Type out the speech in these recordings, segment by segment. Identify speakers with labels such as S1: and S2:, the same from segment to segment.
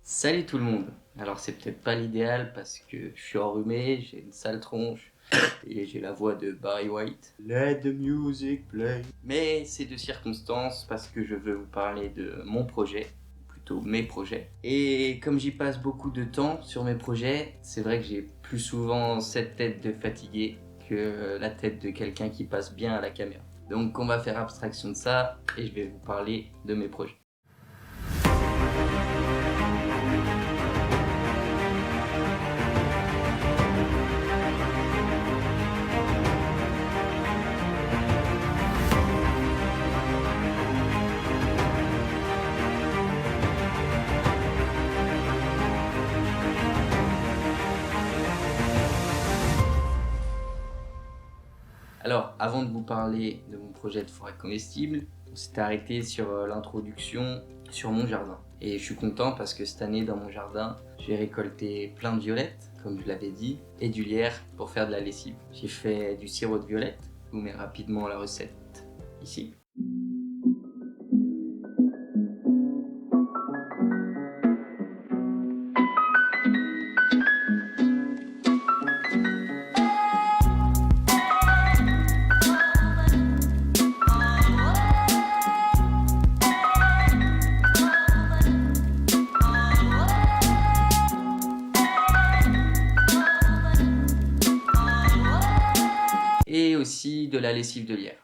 S1: Salut tout le monde. Alors c'est peut-être pas l'idéal parce que je suis enrhumé, j'ai une sale tronche et j'ai la voix de Barry White. Let the music play. Mais c'est de circonstance parce que je veux vous parler de mon projet, ou plutôt mes projets. Et comme j'y passe beaucoup de temps sur mes projets, c'est vrai que j'ai plus souvent cette tête de fatigué que la tête de quelqu'un qui passe bien à la caméra. Donc on va faire abstraction de ça et je vais vous parler de mes projets. Alors, avant de vous parler de mon projet de forêt comestible, on s'était arrêté sur l'introduction sur mon jardin. Et je suis content parce que cette année, dans mon jardin, j'ai récolté plein de violettes, comme je l'avais dit, et du lierre pour faire de la lessive. J'ai fait du sirop de violette, je vous mets rapidement la recette ici. Et aussi de la lessive de lierre.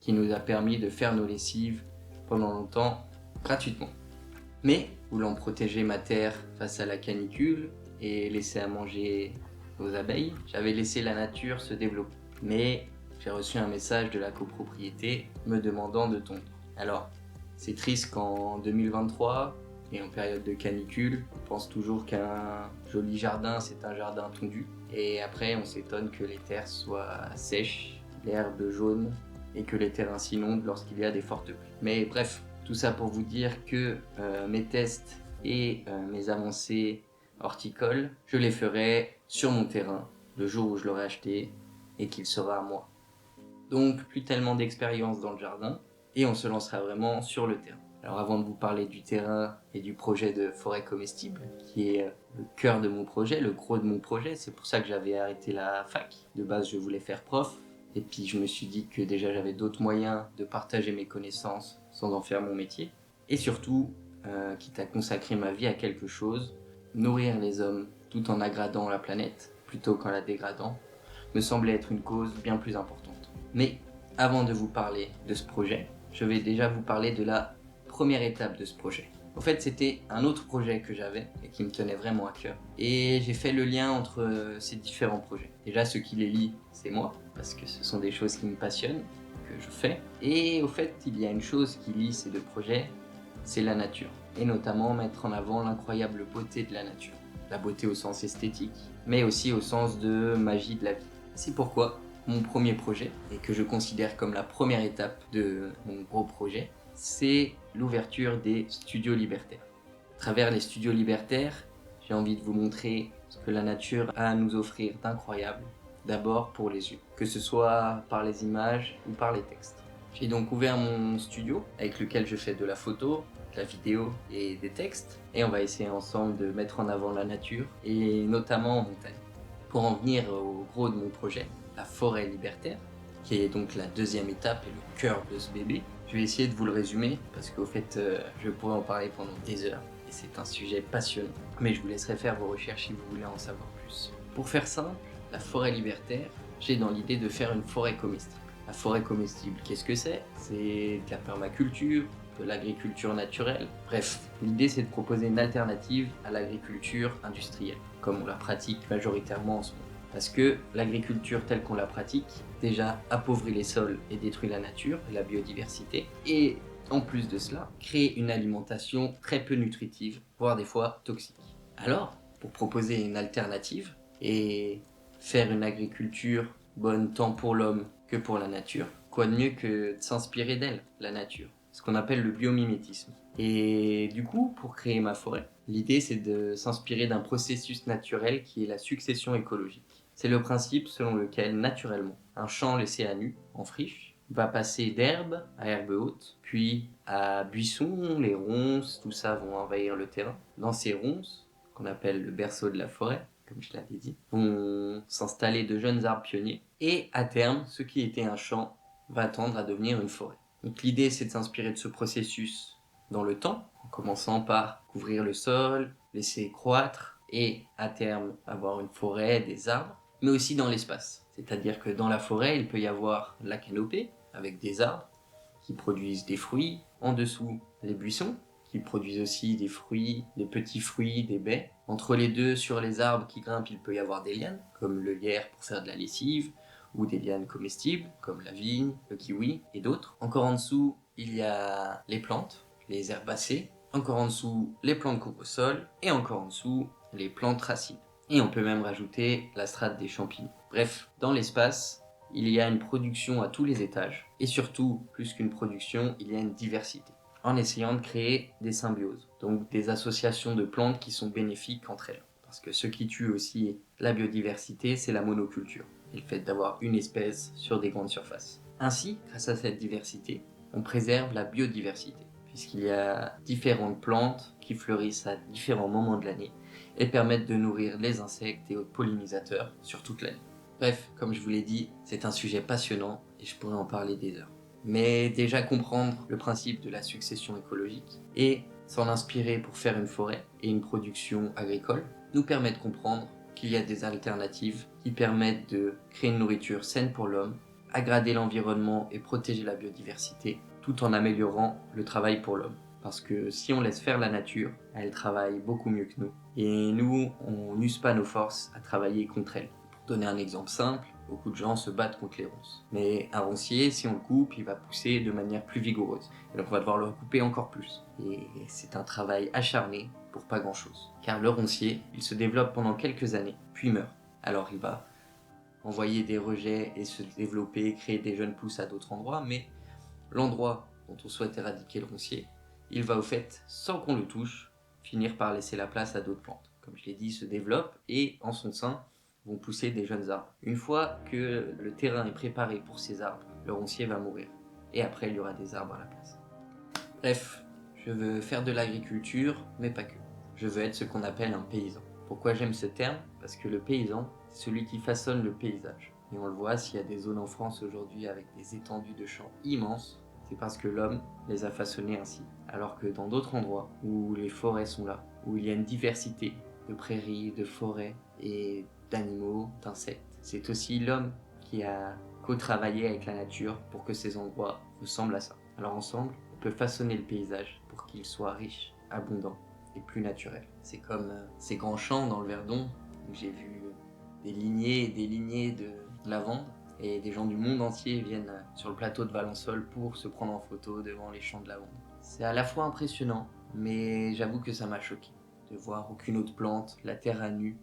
S1: Qui nous a permis de faire nos lessives pendant longtemps gratuitement. Mais voulant protéger ma terre face à la canicule et laisser à manger aux abeilles, j'avais laissé la nature se développer. Mais j'ai reçu un message de la copropriété me demandant de tondre. Alors, c'est triste qu'en 2023 et en période de canicule, on pense toujours qu'un joli jardin, c'est un jardin tondu. Et après, on s'étonne que les terres soient sèches, l'herbe jaune, et que les terrains s'inondent lorsqu'il y a des fortes pluies. Mais bref, tout ça pour vous dire que mes tests et mes avancées horticoles, je les ferai sur mon terrain le jour où je l'aurai acheté et qu'il sera à moi. Donc plus tellement d'expérience dans le jardin et on se lancera vraiment sur le terrain. Alors avant de vous parler du terrain et du projet de forêt comestible, qui est le cœur de mon projet, le gros de mon projet, c'est pour ça que j'avais arrêté la fac. De base, je voulais faire prof, et puis je me suis dit que déjà j'avais d'autres moyens de partager mes connaissances sans en faire mon métier. Et surtout, quitte à consacrer ma vie à quelque chose, nourrir les hommes tout en agradant la planète plutôt qu'en la dégradant, me semblait être une cause bien plus importante. Mais avant de vous parler de ce projet, je vais déjà vous parler de la première étape de ce projet. En fait, c'était un autre projet que j'avais et qui me tenait vraiment à cœur. Et j'ai fait le lien entre ces différents projets. Déjà, ce qui les lie, c'est moi, parce que ce sont des choses qui me passionnent, que je fais. Et au fait, il y a une chose qui lie ces deux projets, c'est la nature. Et notamment mettre en avant l'incroyable beauté de la nature. La beauté au sens esthétique, mais aussi au sens de magie de la vie. C'est pourquoi mon premier projet, et que je considère comme la première étape de mon gros projet, c'est l'ouverture des studios libertaires. À travers les studios libertaires, j'ai envie de vous montrer ce que la nature a à nous offrir d'incroyable, d'abord pour les yeux, que ce soit par les images ou par les textes. J'ai donc ouvert mon studio avec lequel je fais de la photo, de la vidéo et des textes, et on va essayer ensemble de mettre en avant la nature, et notamment en montagne. Pour en venir au gros de mon projet, la forêt libertaire, qui est donc la deuxième étape et le cœur de ce bébé, je vais essayer de vous le résumer, parce qu'au fait, je pourrais en parler pendant des heures, et c'est un sujet passionnant. Mais je vous laisserai faire vos recherches si vous voulez en savoir plus. Pour faire simple, la forêt libertaire, j'ai dans l'idée de faire une forêt comestible. La forêt comestible, qu'est-ce que c'est? C'est de la permaculture, de l'agriculture naturelle. Bref, l'idée c'est de proposer une alternative à l'agriculture industrielle, comme on la pratique majoritairement en ce moment. Parce que l'agriculture telle qu'on la pratique, déjà appauvrit les sols et détruit la nature et la biodiversité. Et en plus de cela, crée une alimentation très peu nutritive, voire des fois toxique. Alors, pour proposer une alternative et faire une agriculture bonne tant pour l'homme que pour la nature, quoi de mieux que de s'inspirer d'elle, la nature, ce qu'on appelle le biomimétisme. Et du coup, pour créer ma forêt, l'idée c'est de s'inspirer d'un processus naturel qui est la succession écologique. C'est le principe selon lequel, naturellement, un champ laissé à nu, en friche, va passer d'herbe à herbe haute, puis à buissons, les ronces, tout ça vont envahir le terrain. Dans ces ronces, qu'on appelle le berceau de la forêt, comme je l'avais dit, vont s'installer de jeunes arbres pionniers, et à terme, ce qui était un champ va tendre à devenir une forêt. Donc l'idée c'est de s'inspirer de ce processus dans le temps, en commençant par couvrir le sol, laisser croître, et à terme avoir une forêt, des arbres, mais aussi dans l'espace. C'est-à-dire que dans la forêt, il peut y avoir la canopée, avec des arbres qui produisent des fruits, en dessous les buissons, qui produisent aussi des fruits, des petits fruits, des baies. Entre les deux, sur les arbres qui grimpent, il peut y avoir des lianes, comme le lierre pour faire de la lessive, ou des lianes comestibles, comme la vigne, le kiwi et d'autres. Encore en dessous, il y a les plantes, les herbacées. Encore en dessous, les plantes qu'on au sol. Et encore en dessous, les plantes racines. Et on peut même rajouter la strate des champignons. Bref, dans l'espace, il y a une production à tous les étages. Et surtout, plus qu'une production, il y a une diversité. En essayant de créer des symbioses, donc des associations de plantes qui sont bénéfiques entre elles. Parce que ce qui tue aussi la biodiversité, c'est la monoculture, et le fait d'avoir une espèce sur des grandes surfaces. Ainsi, grâce à cette diversité, on préserve la biodiversité, puisqu'il y a différentes plantes qui fleurissent à différents moments de l'année et permettent de nourrir les insectes et autres pollinisateurs sur toute l'année. Bref, comme je vous l'ai dit, c'est un sujet passionnant et je pourrais en parler des heures. Mais déjà comprendre le principe de la succession écologique et s'en inspirer pour faire une forêt et une production agricole nous permet de comprendre qu'il y a des alternatives qui permettent de créer une nourriture saine pour l'homme, aggrader l'environnement et protéger la biodiversité, tout en améliorant le travail pour l'homme. Parce que si on laisse faire la nature, elle travaille beaucoup mieux que nous. Et nous, on n'use pas nos forces à travailler contre elle. Pour donner un exemple simple, beaucoup de gens se battent contre les ronces. Mais un roncier, si on le coupe, il va pousser de manière plus vigoureuse. Et donc on va devoir le couper encore plus. Et c'est un travail acharné pour pas grand chose. Car le roncier, il se développe pendant quelques années, puis meurt. Alors il va envoyer des rejets et se développer, créer des jeunes pousses à d'autres endroits, mais l'endroit dont on souhaite éradiquer le roncier, il va au fait, sans qu'on le touche, finir par laisser la place à d'autres plantes. Comme je l'ai dit, il se développe et en son sein vont pousser des jeunes arbres. Une fois que le terrain est préparé pour ces arbres, le roncier va mourir. Et après, il y aura des arbres à la place. Bref, je veux faire de l'agriculture, mais pas que. Je veux être ce qu'on appelle un paysan. Pourquoi j'aime ce terme? Parce que le paysan, c'est celui qui façonne le paysage. Et on le voit, s'il y a des zones en France aujourd'hui avec des étendues de champs immenses, c'est parce que l'homme les a façonnés ainsi. Alors que dans d'autres endroits où les forêts sont là, où il y a une diversité de prairies, de forêts et d'animaux, d'insectes, c'est aussi l'homme qui a co-travaillé avec la nature pour que ces endroits ressemblent à ça. Alors ensemble, on peut façonner le paysage pour qu'il soit riche, abondant et plus naturel. C'est comme ces grands champs dans le Verdon où j'ai vu des lignées et des lignées de lavande et des gens du monde entier viennent sur le plateau de Valensole pour se prendre en photo devant les champs de lavande. C'est à la fois impressionnant, mais j'avoue que ça m'a choqué de voir aucune autre plante, la terre à nu,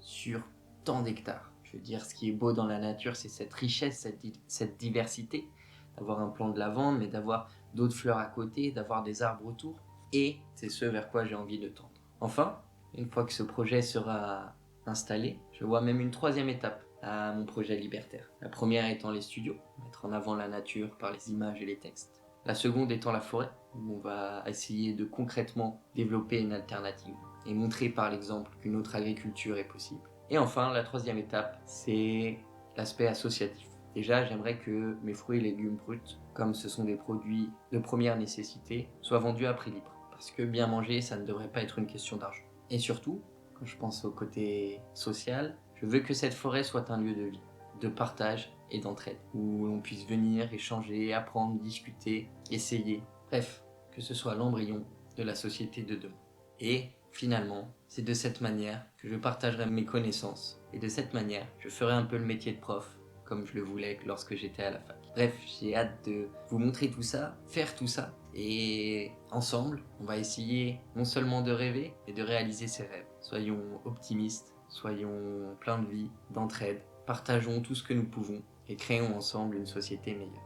S1: sur tant d'hectares. Je veux dire, ce qui est beau dans la nature, c'est cette richesse, cette diversité, d'avoir un plant de lavande, mais d'avoir d'autres fleurs à côté, d'avoir des arbres autour. Et c'est ce vers quoi j'ai envie de tendre. Enfin, une fois que ce projet sera installé, je vois même une troisième étape à mon projet libertaire. La première étant les studios, mettre en avant la nature par les images et les textes. La seconde étant la forêt, où on va essayer de concrètement développer une alternative et montrer par l'exemple qu'une autre agriculture est possible. Et enfin, la troisième étape, c'est l'aspect associatif. Déjà, j'aimerais que mes fruits et légumes bruts, comme ce sont des produits de première nécessité, soient vendus à prix libre. Parce que bien manger, ça ne devrait pas être une question d'argent. Et surtout, quand je pense au côté social, je veux que cette forêt soit un lieu de vie, de partage et d'entraide, où l'on puisse venir, échanger, apprendre, discuter, essayer. Bref, que ce soit l'embryon de la société de demain. Et finalement, c'est de cette manière que je partagerai mes connaissances. Et de cette manière, je ferai un peu le métier de prof, comme je le voulais lorsque j'étais à la fac. Bref, j'ai hâte de vous montrer tout ça, faire tout ça. Et ensemble, on va essayer non seulement de rêver, mais de réaliser ses rêves. Soyons optimistes, soyons pleins de vie, d'entraide, partageons tout ce que nous pouvons et créons ensemble une société meilleure.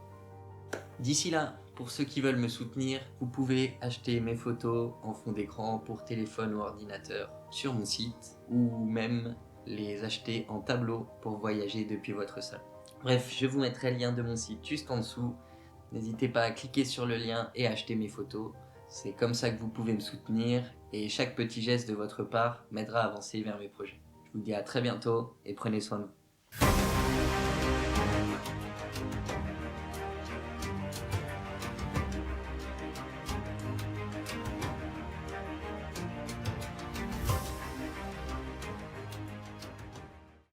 S1: D'ici là, pour ceux qui veulent me soutenir, vous pouvez acheter mes photos en fond d'écran pour téléphone ou ordinateur sur mon site, ou même les acheter en tableau pour voyager depuis votre salle. Bref, je vous mettrai le lien de mon site juste en dessous. N'hésitez pas à cliquer sur le lien et acheter mes photos. C'est comme ça que vous pouvez me soutenir et chaque petit geste de votre part m'aidera à avancer vers mes projets. Je vous dis à très bientôt et prenez soin de vous.